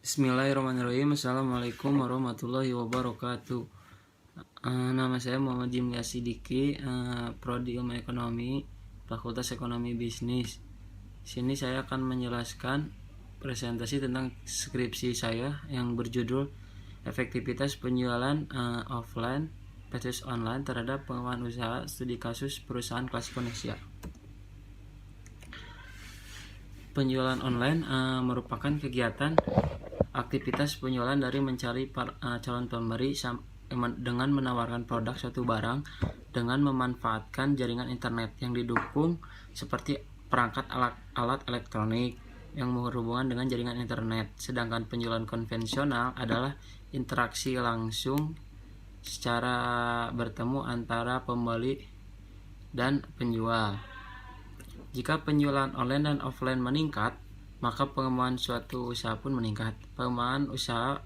Bismillahirrahmanirrahim. Assalamualaikum warahmatullahi wabarakatuh. Nama saya Muhammad Jimli Asidiki, Prodi Ilmu Ekonomi, Fakultas Ekonomi Bisnis. Sini saya akan menjelaskan presentasi tentang skripsi saya yang berjudul Efektivitas Penjualan Offline versus Online terhadap Pengembangan Usaha Studi Kasus Perusahaan Klasik Indonesia. Penjualan online merupakan kegiatan aktivitas penjualan dari mencari calon pemberi dengan menawarkan produk suatu barang dengan memanfaatkan jaringan internet yang didukung seperti perangkat alat elektronik yang berhubungan dengan jaringan internet. Sedangkan penjualan konvensional adalah interaksi langsung secara bertemu antara pembeli dan penjual. Jika penjualan online dan offline meningkat, maka pengembangan suatu usaha pun meningkat. Pengembangan usaha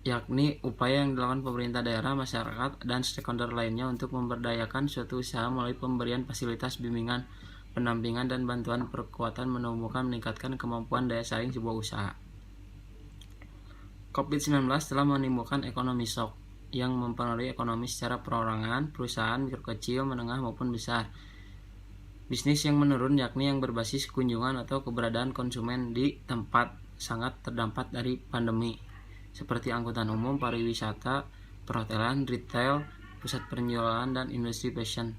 yakni upaya yang dilakukan pemerintah daerah, masyarakat, dan stakeholder lainnya untuk memberdayakan suatu usaha melalui pemberian fasilitas bimbingan, pendampingan, dan bantuan perkuatan meningkatkan kemampuan daya saing sebuah usaha. COVID-19 telah menimbulkan ekonomi shock yang mempengaruhi ekonomi secara perorangan, perusahaan mikro kecil, menengah, maupun besar. Bisnis yang menurun yakni yang berbasis kunjungan atau keberadaan konsumen di tempat sangat terdampak dari pandemi, seperti angkutan umum, pariwisata, perhotelan, retail, pusat penjualan, dan industri fashion.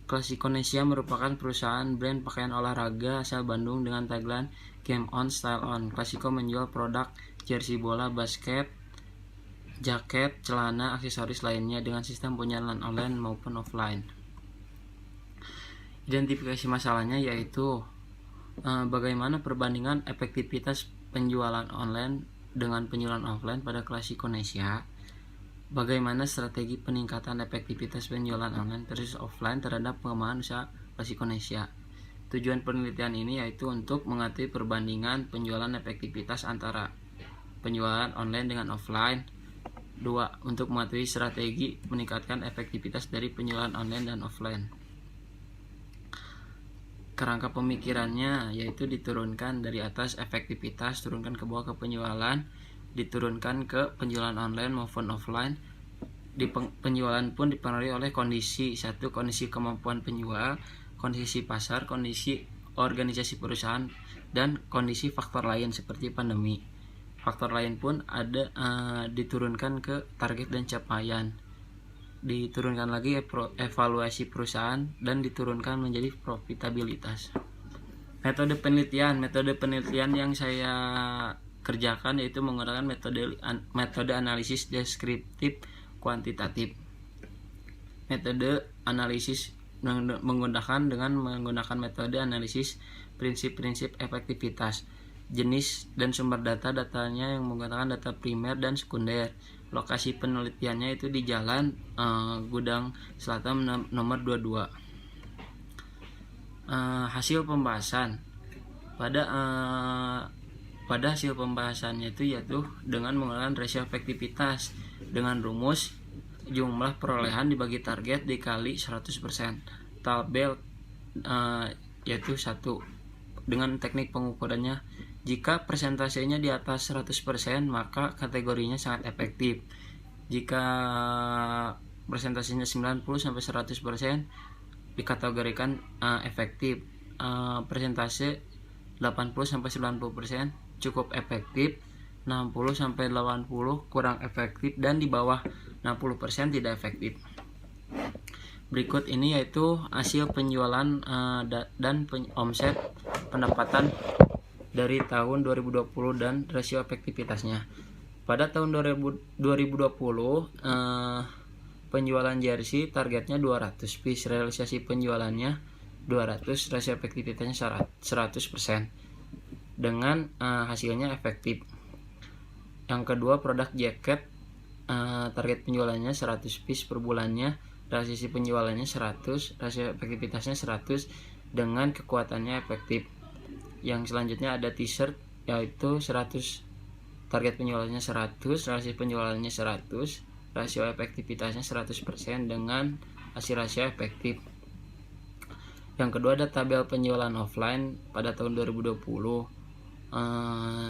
Klasik Indonesia merupakan perusahaan brand pakaian olahraga asal Bandung dengan tagline Game On, Style On. Klasiko menjual produk jersey bola, basket, jaket, celana, aksesoris lainnya dengan sistem penjualan online maupun offline. Identifikasi masalahnya yaitu bagaimana perbandingan efektivitas penjualan online dengan penjualan offline pada Klasik Indonesia, bagaimana strategi peningkatan efektivitas penjualan online versus offline terhadap pengembangan usaha Klasik Indonesia. Tujuan penelitian ini yaitu untuk mengetahui perbandingan penjualan efektivitas antara penjualan online dengan offline. 2. Untuk mengetahui strategi meningkatkan efektivitas dari penjualan online dan offline. Kerangka pemikirannya yaitu diturunkan dari atas efektivitas, turunkan ke bawah ke penjualan, diturunkan ke penjualan online maupun offline. Di penjualan pun dipengaruhi oleh kondisi kemampuan penjual, kondisi pasar, kondisi organisasi perusahaan, dan kondisi faktor lain seperti pandemi. Faktor lain pun ada diturunkan ke target dan capaian. Diturunkan lagi evaluasi perusahaan dan diturunkan menjadi profitabilitas. Metode penelitian yang saya kerjakan yaitu menggunakan metode analisis deskriptif kuantitatif. Metode analisis menggunakan metode analisis prinsip-prinsip efektivitas, jenis dan sumber datanya yang menggunakan data primer dan sekunder. Lokasi penelitiannya itu di Jalan Gudang Selatan nomor 22. Hasil pembahasan pada hasil pembahasannya itu yaitu dengan menggunakan rasio efektivitas dengan rumus jumlah perolehan dibagi target dikali 100%. Tabel yaitu 1. Dengan teknik pengukurannya, jika persentasenya di atas 100% maka kategorinya sangat efektif. Jika persentasenya 90-100% dikategorikan efektif. Persentase 80-90% cukup efektif, 60-80% kurang efektif, dan di bawah 60% tidak efektif. Berikut ini yaitu hasil penjualan dan omset pendapatan dari tahun 2020 dan rasio efektivitasnya. Pada tahun 2020 penjualan jersey targetnya 200 piece, realisasi penjualannya 200, rasio efektivitasnya 100% dengan hasilnya efektif. Yang kedua, produk jaket target penjualannya 100 piece per bulannya, rasio penjualannya 100, rasio efektivitasnya 100 dengan kekuatannya efektif. Yang selanjutnya ada t-shirt, yaitu 100, target penjualannya 100, rasio penjualannya 100, rasio efektivitasnya 100% dengan hasil rasio efektif. Yang kedua ada tabel penjualan offline pada tahun 2020.